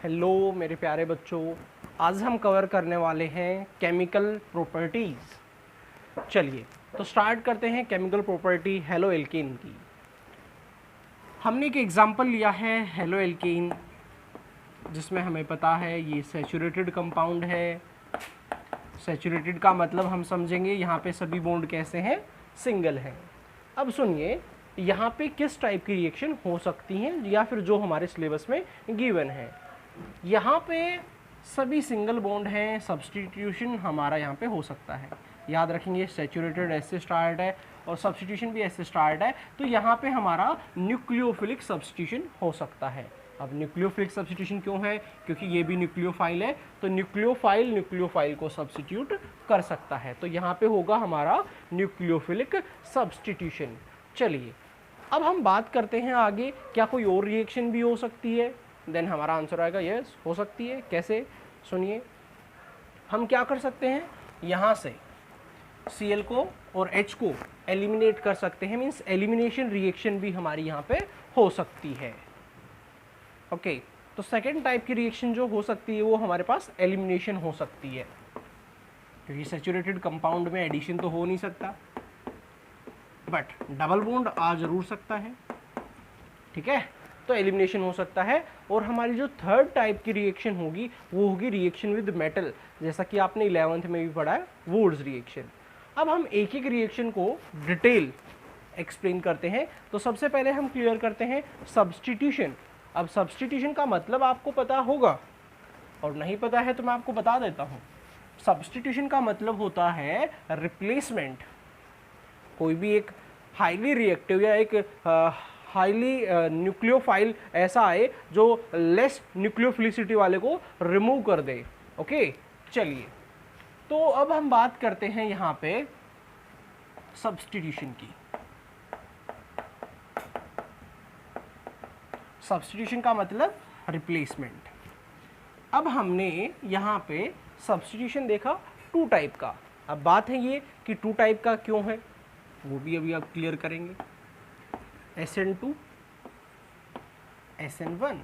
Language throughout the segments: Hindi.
हेलो मेरे प्यारे बच्चों, आज हम कवर करने वाले हैं केमिकल प्रॉपर्टीज़। चलिए तो स्टार्ट करते हैं केमिकल प्रॉपर्टी हेलो एल्केन की। हमने एक एग्जांपल लिया है हेलो एल्केन, जिसमें हमें पता है ये सैचुरेटेड कंपाउंड है। सैचुरेटेड का मतलब हम समझेंगे यहाँ पे सभी बॉन्ड कैसे हैं, सिंगल हैं। अब सुनिए यहाँ पे किस टाइप की रिएक्शन हो सकती हैं या फिर जो हमारे सिलेबस में गिवन है। यहाँ पे सभी सिंगल बॉन्ड हैं, सब्स्टिट्यूशन हमारा यहाँ पे हो सकता है। याद रखेंगे सैचुरेटेड एस से स्टार्ट है और सब्स्टिट्यूशन भी एस से स्टार्ट है, तो यहाँ पे हमारा न्यूक्लियोफिलिक सब्स्टिट्यूशन हो सकता है। अब न्यूक्लियोफिलिक सब्स्टिट्यूशन क्यों है, क्योंकि ये भी न्यूक्लियोफाइल है, तो न्यूक्लियोफाइल को सब्स्टिट्यूट कर सकता है, तो यहाँ पे होगा हमारा न्यूक्लियोफिलिक सब्स्टिट्यूशन। चलिए अब हम बात करते हैं आगे, क्या कोई और रिएक्शन भी हो सकती है। देन हमारा आंसर आएगा यस, हो सकती है। कैसे, सुनिए। हम क्या कर सकते हैं, यहाँ से Cl को और H को एलिमिनेट कर सकते हैं, मीन्स एलिमिनेशन रिएक्शन भी हमारी यहाँ पे हो सकती है। ओके, तो सेकेंड टाइप की रिएक्शन जो हो सकती है वो हमारे पास एलिमिनेशन हो सकती है, क्योंकि सैचुरेटेड कंपाउंड में एडिशन तो हो नहीं सकता, बट डबल बॉन्ड आ जरूर सकता है। ठीक है, तो एलिमिनेशन हो सकता है। और हमारी जो थर्ड टाइप की रिएक्शन होगी वो होगी रिएक्शन विद मेटल, जैसा कि आपने 11th में भी पढ़ा है, वुड्स रिएक्शन। अब हम एक एक रिएक्शन को डिटेल एक्सप्लेन करते हैं। तो सबसे पहले हम क्लियर करते हैं सब्स्टिट्यूशन। अब सब्स्टिट्यूशन का मतलब आपको पता होगा, और नहीं पता है तो मैं आपको बता देता हूँ। सब्स्टिट्यूशन का मतलब होता है रिप्लेसमेंट। कोई भी एक हाईली रिएक्टिव या एक हाईली न्यूक्लियोफाइल ऐसा आए जो लेस न्यूक्लियोफिलिसिटी वाले को रिमूव कर दे। ओके, चलिए तो अब हम बात करते हैं यहाँ पे सब्स्टिट्यूशन की। सब्स्टिट्यूशन का मतलब रिप्लेसमेंट। अब हमने यहाँ पे सब्स्टिट्यूशन देखा टू टाइप का। अब बात है ये कि टू टाइप का क्यों है, वो भी अभी आप क्लियर करेंगे। SN2 SN1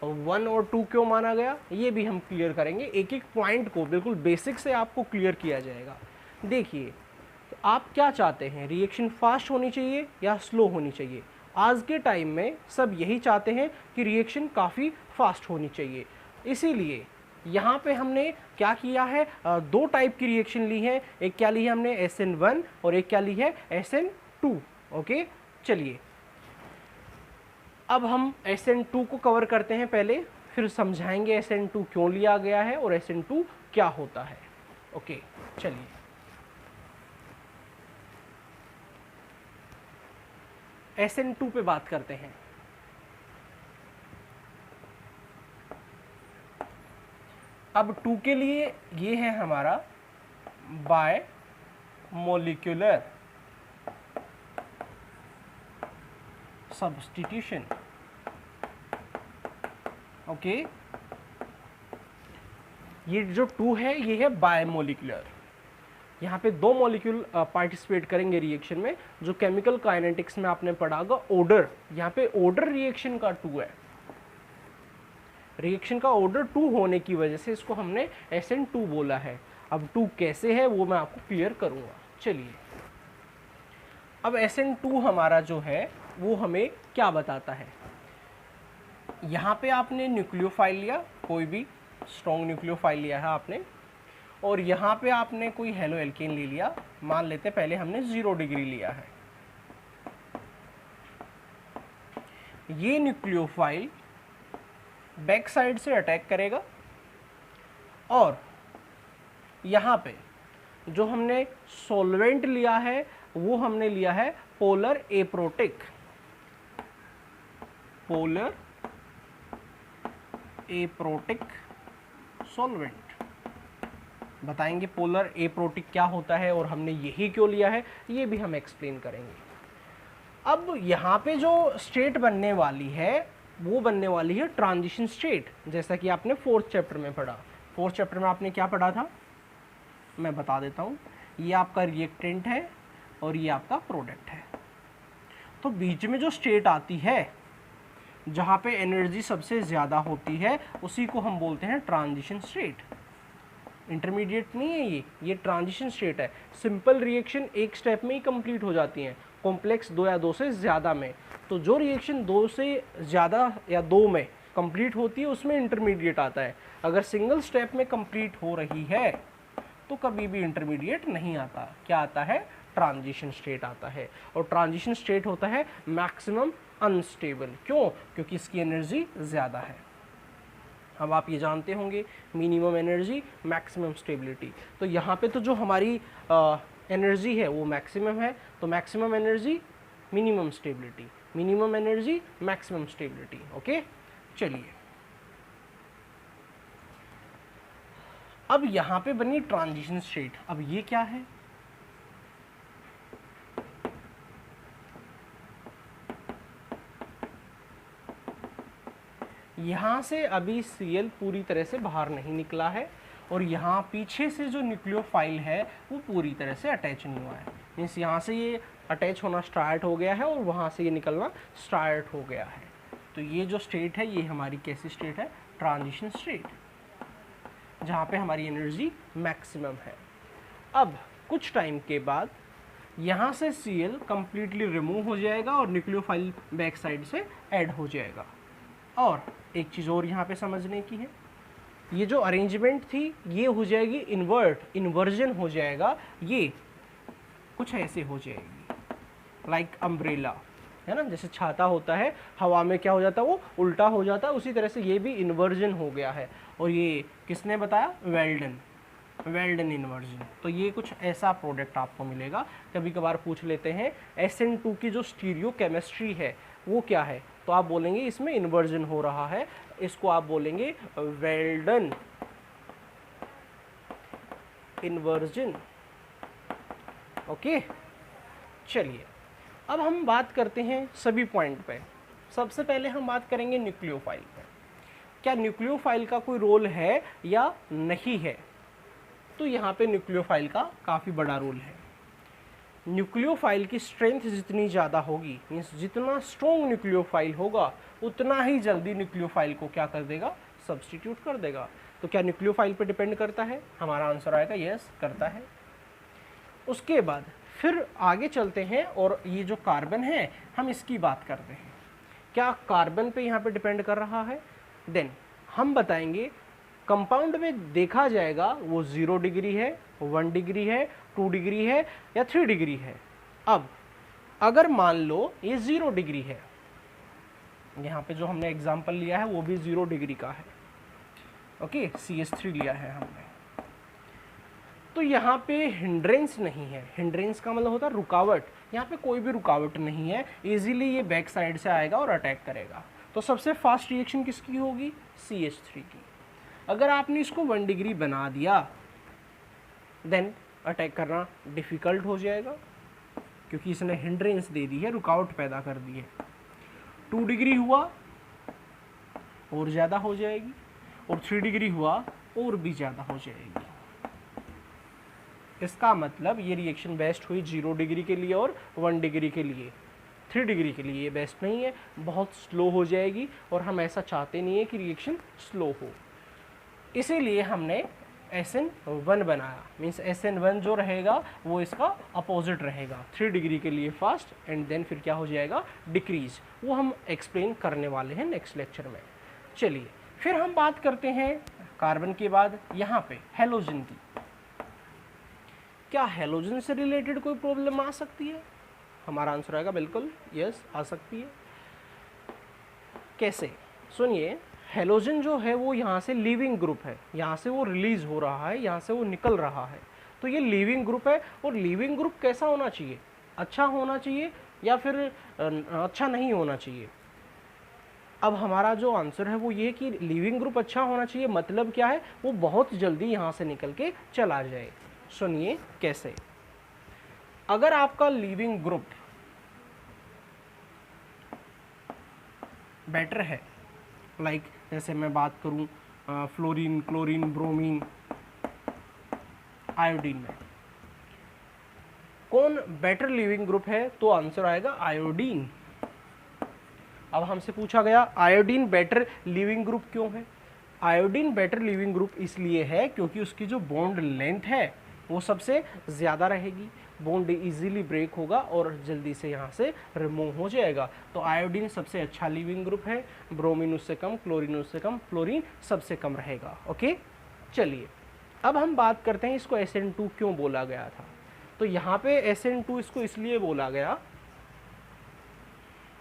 और 1 और 2 क्यों माना गया, ये भी हम क्लियर करेंगे। एक एक पॉइंट को बिल्कुल बेसिक से आपको क्लियर किया जाएगा। देखिए, तो आप क्या चाहते हैं, रिएक्शन फास्ट होनी चाहिए या स्लो होनी चाहिए। आज के टाइम में सब यही चाहते हैं कि रिएक्शन काफ़ी फास्ट होनी चाहिए। इसीलिए यहाँ पे हमने क्या किया है, दो टाइप की रिएक्शन ली है। एक क्या ली है हमने, SN1, और एक क्या ली है, SN2। ओके, चलिए अब हम SN2 को कवर करते हैं पहले, फिर समझाएंगे SN2 क्यों लिया गया है और SN2 क्या होता है। ओके, चलिए SN2 पे बात करते हैं। अब 2 के लिए ये है हमारा बाय मोलिकुलर सब्स्टिट्यूशन। ओके, ये जो 2 है ये है बायमोलिकुलर। यहाँ पे दो मॉलिक्यूल पार्टिसिपेट करेंगे रिएक्शन में, जो केमिकल काइनेटिक्स में आपने पढ़ा होगा ऑर्डर। यहाँ पे ऑर्डर रिएक्शन का 2 है, रिएक्शन का ऑर्डर 2 होने की वजह से इसको हमने SN2 बोला है। अब 2 कैसे है वो मैं आपको क्लियर करूँगा। चलिए अब SN2 हमारा जो है वो हमें क्या बताता है। यहाँ पे आपने न्यूक्लियोफाइल लिया, कोई भी स्ट्रॉन्ग न्यूक्लियोफाइल लिया है आपने, और यहाँ पे आपने कोई हेलो एल्केन ले लिया। मान लेते पहले हमने 0 डिग्री लिया है। ये न्यूक्लियोफाइल बैक साइड से अटैक करेगा, और यहाँ पे जो हमने सॉल्वेंट लिया है वो हमने लिया है polar aprotic. Polar aprotic solvent. बताएंगे पोलर एप्रोटिक क्या होता है और हमने यही क्यों लिया है, ये भी हम एक्सप्लेन करेंगे। अब यहाँ पे जो स्टेट बनने वाली है वो बनने वाली है ट्रांजिशन स्टेट, जैसा कि आपने 4th चैप्टर में पढ़ा। 4th चैप्टर में आपने क्या पढ़ा था, मैं बता देता हूँ। ये आपका रिएक्टेंट है और ये आपका प्रोडक्ट है। तो बीच में जो स्टेट आती है जहाँ पे एनर्जी सबसे ज़्यादा होती है उसी को हम बोलते हैं ट्रांजिशन स्टेट। इंटरमीडिएट नहीं है ये ट्रांजिशन स्टेट है। सिंपल रिएक्शन एक स्टेप में ही कंप्लीट हो जाती हैं, कॉम्प्लेक्स 2 या 2 से ज़्यादा में। तो जो रिएक्शन 2 से ज़्यादा या 2 में कंप्लीट होती है उसमें इंटरमीडिएट आता है। अगर सिंगल स्टेप में कंप्लीट हो रही है तो कभी भी इंटरमीडिएट नहीं आता। क्या आता है? ट्रांजिशन स्टेट आता है। और ट्रांजिशन स्टेट होता है मैक्सिमम अनस्टेबल। क्यों? क्योंकि इसकी एनर्जी ज़्यादा है। अब आप ये जानते होंगे मिनिमम एनर्जी मैक्सिमम स्टेबिलिटी। तो यहाँ पे तो जो हमारी एनर्जी है वो मैक्सिमम है, तो maximum energy minimum stability, minimum energy maximum stability. Okay, चलिए अब यहाँ पे बनी ट्रांजिशन स्टेट। अब ये क्या है? यहाँ से अभी Cl पूरी तरह से बाहर नहीं निकला है और यहाँ पीछे से जो न्यूक्लियोफाइल है वो पूरी तरह से अटैच नहीं हुआ है। मीन्स यहाँ से ये अटैच होना स्टार्ट हो गया है और वहाँ से ये निकलना स्टार्ट हो गया है। तो ये जो स्टेट है ये हमारी कैसी स्टेट है? ट्रांजिशन स्टेट, जहाँ पे हमारी एनर्जी मैक्सिमम है। अब कुछ टाइम के बाद यहाँ से Cl कम्प्लीटली रिमूव हो जाएगा और न्यूक्लियोफाइल बैक साइड से ऐड हो जाएगा। और एक चीज़ और यहाँ पे समझने की है, ये जो अरेंजमेंट थी ये हो जाएगी इन्वर्जन हो जाएगा। ये कुछ ऐसे हो जाएगी लाइक अम्ब्रेला, है ना, जैसे छाता होता है हवा में क्या हो जाता है वो उल्टा हो जाता है, उसी तरह से ये भी इन्वर्जन हो गया है। और ये किसने बताया? Well done inversion. तो ये कुछ ऐसा प्रोडक्ट आपको मिलेगा। कभी कभार पूछ लेते हैं SN2 की जो स्टीरियो केमिस्ट्री है वो क्या है, तो आप बोलेंगे इसमें इन्वर्जन हो रहा है, इसको आप बोलेंगे वेल्डन इन्वर्जन। ओके, चलिए अब हम बात करते हैं सभी पॉइंट पे। सबसे पहले हम बात करेंगे न्यूक्लियोफाइल पे। क्या न्यूक्लियोफाइल का कोई रोल है या नहीं है? तो यहाँ पे न्यूक्लियोफाइल का काफ़ी बड़ा रोल है। न्यूक्लियोफाइल की स्ट्रेंथ जितनी ज़्यादा होगी, मीन्स जितना स्ट्रॉन्ग न्यूक्लियोफाइल होगा उतना ही जल्दी न्यूक्लियोफाइल को क्या कर देगा? सब्स्टिट्यूट कर देगा। तो क्या न्यूक्लियोफाइल पे डिपेंड करता है? हमारा आंसर आएगा यस, करता है। उसके बाद फिर आगे चलते हैं और ये जो कार्बन है हम इसकी बात करते हैं। क्या कार्बन पे यहाँ पे डिपेंड कर रहा है? देन हम बताएंगे कंपाउंड में देखा जाएगा वो 0 डिग्री है, 1 डिग्री है, 2 डिग्री है या 3 डिग्री है। अब अगर मान लो ये 0 डिग्री है, यहाँ पे जो हमने एग्जांपल लिया है वो भी 0 डिग्री का है। ओके, CH3 लिया है हमने, तो यहाँ पे हिंड्रेंस नहीं है। हिंड्रेंस का मतलब होता है रुकावट। यहाँ पे कोई भी रुकावट नहीं है, इजीली ये बैक साइड से आएगा और अटैक करेगा। तो सबसे फास्ट रिएक्शन किसकी होगी? CH3 की। अगर आपने इसको 1 डिग्री बना दिया देन अटैक करना डिफ़िकल्ट हो जाएगा, क्योंकि इसने हिंड्रेंस दे दी है, रुकावट पैदा कर दी है। 2 डिग्री हुआ और ज़्यादा हो जाएगी, और 3 डिग्री हुआ और भी ज़्यादा हो जाएगी। इसका मतलब ये रिएक्शन बेस्ट हुई 0 डिग्री के लिए और 1 डिग्री के लिए। 3 डिग्री के लिए ये बेस्ट नहीं है, बहुत स्लो हो जाएगी और हम ऐसा चाहते नहीं है कि रिएक्शन स्लो हो। इसीलिए हमने SN1 बनाया। मीन्स SN1 जो रहेगा वो इसका अपोजिट रहेगा। 3 डिग्री के लिए फास्ट एंड देन फिर क्या हो जाएगा? डिक्रीज। वो हम एक्सप्लेन करने वाले हैं नेक्स्ट लेक्चर में। चलिए फिर हम बात करते हैं कार्बन के बाद यहाँ पे हेलोजन की। क्या हेलोजन से रिलेटेड कोई प्रॉब्लम आ सकती है? हमारा आंसर आएगा बिल्कुल यस, आ सकती है। कैसे? सुनिए, हेलोजन जो है वो यहाँ से लीविंग ग्रुप है, यहाँ से वो रिलीज हो रहा है, यहाँ से वो निकल रहा है। तो ये लीविंग ग्रुप है। और लीविंग ग्रुप कैसा होना चाहिए? अच्छा होना चाहिए या फिर अच्छा नहीं होना चाहिए? अब हमारा जो आंसर है वो ये कि लीविंग ग्रुप अच्छा होना चाहिए। मतलब क्या है? वो बहुत जल्दी यहाँ से निकल के चला जाए। सुनिए कैसे। अगर आपका लीविंग ग्रुप बेटर है, लाइक जैसे मैं बात करूं फ्लोरीन, क्लोरीन, ब्रोमीन, आयोडीन में कौन बेटर लीविंग ग्रुप है? तो आंसर आएगा आयोडीन। अब हमसे पूछा गया आयोडीन बेटर लीविंग ग्रुप क्यों है। आयोडीन बेटर लीविंग ग्रुप इसलिए है क्योंकि उसकी जो बॉन्ड लेंथ है वो सबसे ज़्यादा रहेगी, बॉन्ड इजीली ब्रेक होगा और जल्दी से यहाँ से रिमूव हो जाएगा। तो आयोडीन सबसे अच्छा लीविंग ग्रुप है, ब्रोमीन उससे कम, क्लोरीन उससे कम, फ्लोरीन सबसे कम रहेगा। ओके, चलिए अब हम बात करते हैं इसको SN2 क्यों बोला गया था। तो यहाँ पे SN2 इसको इसलिए बोला गया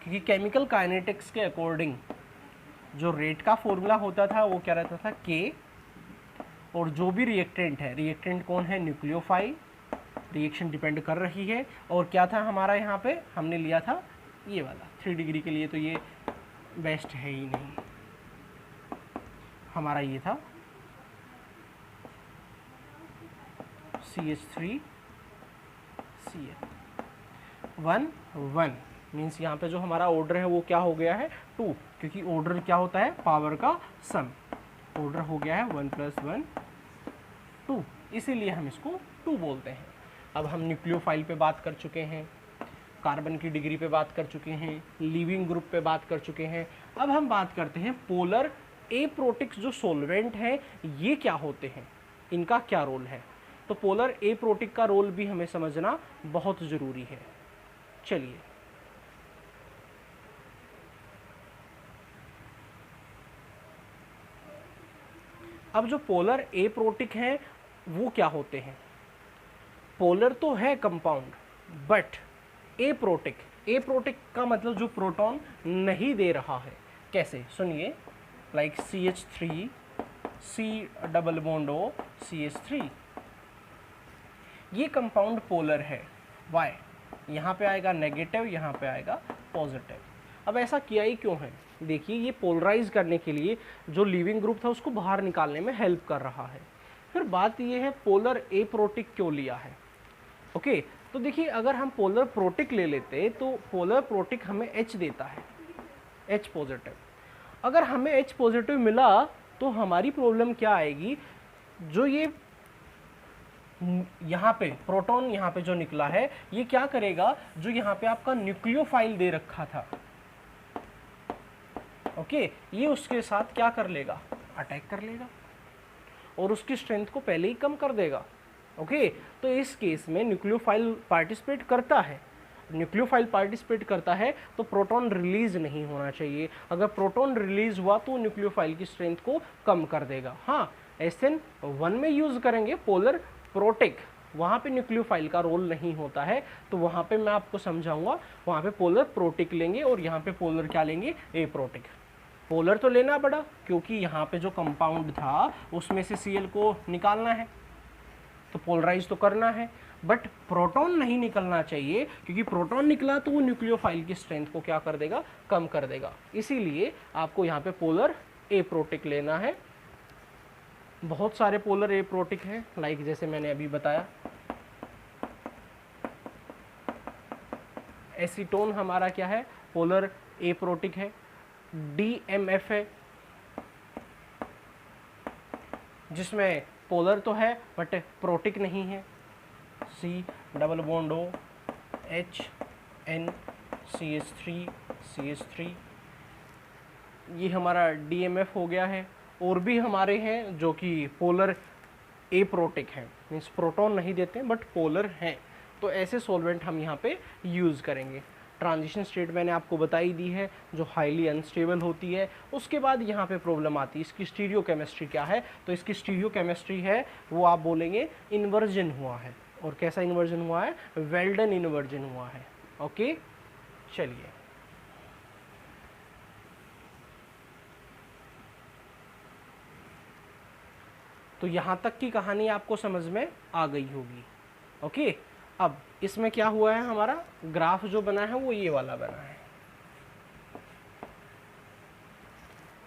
क्योंकि केमिकल काइनेटिक्स के अकॉर्डिंग जो रेट का फॉर्मूला होता था वो क्या रहता था K, और जो भी रिएक्टेंट है, रिएक्टेंट कौन है, न्यूक्लियोफाइल, रिएक्शन डिपेंड कर रही है। और क्या था हमारा यहाँ पे, हमने लिया था ये वाला 3 डिग्री के लिए, तो ये बेस्ट है ही नहीं, हमारा ये था CH3 Cl 1 1 मीन्स यहाँ पे जो हमारा ऑर्डर है वो क्या हो गया है 2, क्योंकि ऑर्डर क्या होता है, पावर का सम। ऑर्डर हो गया है 1 + 1 2, इसीलिए हम इसको 2 बोलते हैं। अब हम न्यूक्लियोफाइल पे बात कर चुके हैं, कार्बन की डिग्री पे बात कर चुके हैं, लीविंग ग्रुप पे बात कर चुके हैं। अब हम बात करते हैं पोलर एप्रोटिक्स जो सॉल्वेंट हैं ये क्या होते हैं, इनका क्या रोल है। तो पोलर एप्रोटिक का रोल भी हमें समझना बहुत ज़रूरी है। चलिए अब जो पोलर एप्रोटिक हैं वो क्या होते हैं। पोलर तो है कंपाउंड, बट एप्रोटिक, एप्रोटिक का मतलब जो प्रोटॉन नहीं दे रहा है। कैसे, सुनिए, like CH3 C double bond O CH3, ये कंपाउंड पोलर है। वाई, यहाँ पे आएगा नेगेटिव, यहाँ पे आएगा पॉजिटिव। अब ऐसा किया ही क्यों है, देखिए ये पोलराइज करने के लिए जो लीविंग ग्रुप था उसको बाहर निकालने में हेल्प कर रहा है। फिर बात ये है पोलर एप्रोटिक क्यों लिया है। ओके, तो देखिए अगर हम पोलर प्रोटिक ले लेते तो पोलर प्रोटिक हमें H देता है, H पॉजिटिव। अगर हमें H पॉजिटिव मिला तो हमारी प्रॉब्लम क्या आएगी, जो ये यहाँ पे प्रोटॉन यहाँ पे जो निकला है ये क्या करेगा, जो यहाँ पे आपका न्यूक्लियोफाइल दे रखा था, ओके, ये उसके साथ क्या कर लेगा, अटैक कर लेगा और उसकी स्ट्रेंथ को पहले ही कम कर देगा। ओके, तो इस केस में न्यूक्लियोफाइल पार्टिसिपेट करता है, न्यूक्लियोफाइल पार्टिसिपेट करता है तो प्रोटॉन रिलीज नहीं होना चाहिए। अगर प्रोटॉन रिलीज हुआ तो न्यूक्लियोफाइल की स्ट्रेंथ को कम कर देगा। हाँ, SN1 में यूज करेंगे पोलर प्रोटिक, वहाँ पे न्यूक्लियोफाइल का रोल नहीं होता है, तो वहाँ पे मैं आपको समझाऊंगा, वहाँ पे पोलर प्रोटिक लेंगे और यहाँ पे पोलर क्या लेंगे, एप्रोटिक। पोलर तो लेना पड़ा क्योंकि यहाँ पे जो कंपाउंड था उसमें से Cl को निकालना है, तो पोलराइज तो करना है, बट प्रोटॉन नहीं निकलना चाहिए, क्योंकि प्रोटॉन निकला तो वो न्यूक्लियोफाइल की स्ट्रेंथ को क्या कर देगा, कम कर देगा। इसीलिए आपको यहाँ पे पोलर एप्रोटिक लेना है। बहुत सारे पोलर एप्रोटिक हैं, लाइक जैसे मैंने अभी बताया, एसीटोन हमारा क्या है, पोलर एप्रोटिक है। DMF है जिसमें पोलर तो है बट प्रोटिक नहीं है, C double bond O H N CH3 ये हमारा DMF हो गया है। और भी हमारे हैं जो कि पोलर एप्रोटिक हैं, मीन्स प्रोटॉन नहीं देते बट पोलर हैं, तो ऐसे सॉल्वेंट हम यहाँ पे यूज़ करेंगे। ट्रांजिशन स्टेट मैंने आपको बताई दी है जो हाईली अनस्टेबल होती है। उसके बाद यहाँ पे प्रॉब्लम आती है, इसकी स्टीरियो केमिस्ट्री क्या है, तो इसकी स्टीरियो केमिस्ट्री है वो आप बोलेंगे इन्वर्जन हुआ है। और कैसा इन्वर्जन हुआ है, वेल्डन इन्वर्जन हुआ है। ओके, चलिए तो यहाँ तक की कहानी आपको समझ में आ गई होगी। ओके, अब इसमें क्या हुआ है, हमारा ग्राफ जो बना है वो ये वाला बना है।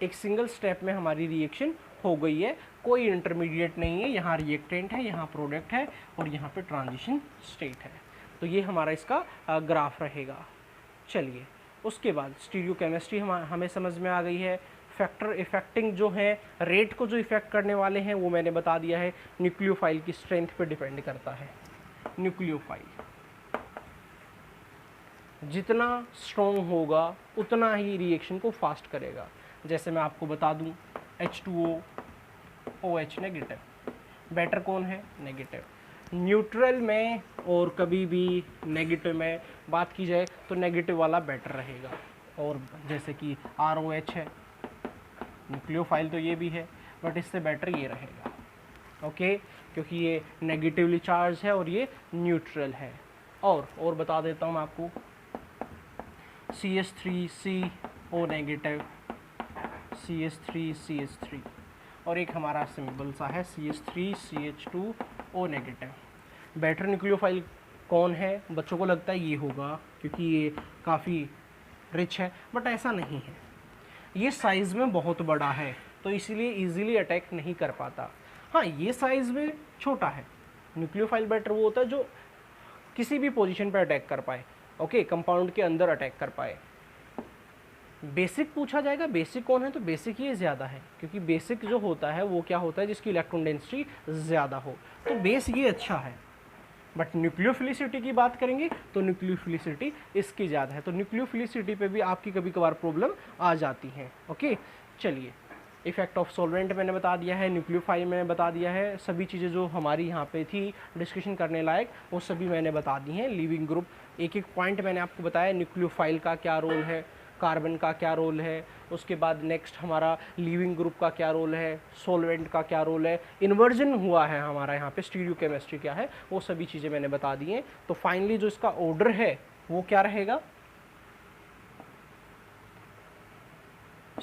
एक सिंगल स्टेप में हमारी रिएक्शन हो गई है, कोई इंटरमीडिएट नहीं है, यहाँ रिएक्टेंट है, यहाँ प्रोडक्ट है और यहाँ पे ट्रांजिशन स्टेट है। तो ये हमारा इसका ग्राफ रहेगा। चलिए उसके बाद स्टीरियो केमिस्ट्री हमें समझ में आ गई है। फैक्टर इफेक्टिंग जो है, रेट को जो इफेक्ट करने वाले हैं वो मैंने बता दिया है, न्यूक्लियोफाइल की स्ट्रेंथ पे डिपेंड करता है। न्यूक्लियोफाइल जितना स्ट्रॉन्ग होगा उतना ही रिएक्शन को फास्ट करेगा। जैसे मैं आपको बता दूं, H2O OH नेगेटिव, बेटर कौन है? नेगेटिव। न्यूट्रल में और कभी भी नेगेटिव में बात की जाए तो नेगेटिव वाला बेटर रहेगा। और जैसे कि ROH है, न्यूक्लियोफाइल तो ये भी है, बट इससे बेटर ये रहेगा, ओके, क्योंकि ये नेगेटिवली चार्ज है और ये न्यूट्रल है। और बता देता हूँ मैं आपको, CH3CO नेगेटिव, CH3CH3, और एक हमारा सिंबल सा है CH3CH2O नेगेटिव। बेटर न्यूक्लियोफाइल कौन है? बच्चों को लगता है ये होगा क्योंकि ये काफ़ी रिच है, बट ऐसा नहीं है। ये साइज़ में बहुत बड़ा है तो इसीलिए इजीली अटैक नहीं कर पाता। हाँ, ये साइज़ में छोटा है। न्यूक्लियोफाइल बेटर वो होता है जो किसी भी पोजीशन पर अटैक कर पाए, ओके, कंपाउंड के अंदर अटैक कर पाए। बेसिक पूछा जाएगा, बेसिक कौन है? तो बेसिक ये ज़्यादा है, क्योंकि बेसिक जो होता है वो क्या होता है? जिसकी इलेक्ट्रॉन डेंसिटी ज़्यादा हो, तो बेस ये अच्छा है। बट न्यूक्लियोफिलिसिटी की बात करेंगे तो न्यूक्लियोफिलिसिटी इसकी ज़्यादा है, तो न्यूक्लियोफिलिसिटी पे भी आपकी कभी कभार प्रॉब्लम आ जाती है, ओके। चलिए, इफेक्ट ऑफ सॉल्वेंट मैंने बता दिया है, न्यूक्लियोफाइल मैंने बता दिया है, सभी चीज़ें जो हमारी यहाँ पे थी डिस्कशन करने लायक वो सभी मैंने बता दी हैं। लिविंग ग्रुप, एक एक पॉइंट मैंने आपको बताया, न्यूक्लियोफाइल का क्या रोल है, कार्बन का क्या रोल है, उसके बाद नेक्स्ट हमारा लिविंग ग्रुप का क्या रोल है, सॉल्वेंट का क्या रोल है, इन्वर्जन हुआ है हमारा यहाँ पे, स्टीरियोकेमिस्ट्री क्या है, वो सभी चीज़ें मैंने बता दी हैं। तो फाइनली जो इसका ऑर्डर है वो क्या रहेगा?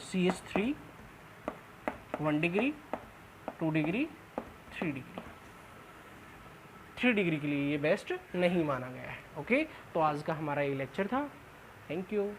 CH3 1 degree, 2 degree, 3 degree. 3 degree के लिए ये बेस्ट नहीं माना गया है, ओके। तो आज का हमारा ये लेक्चर था। Thank you.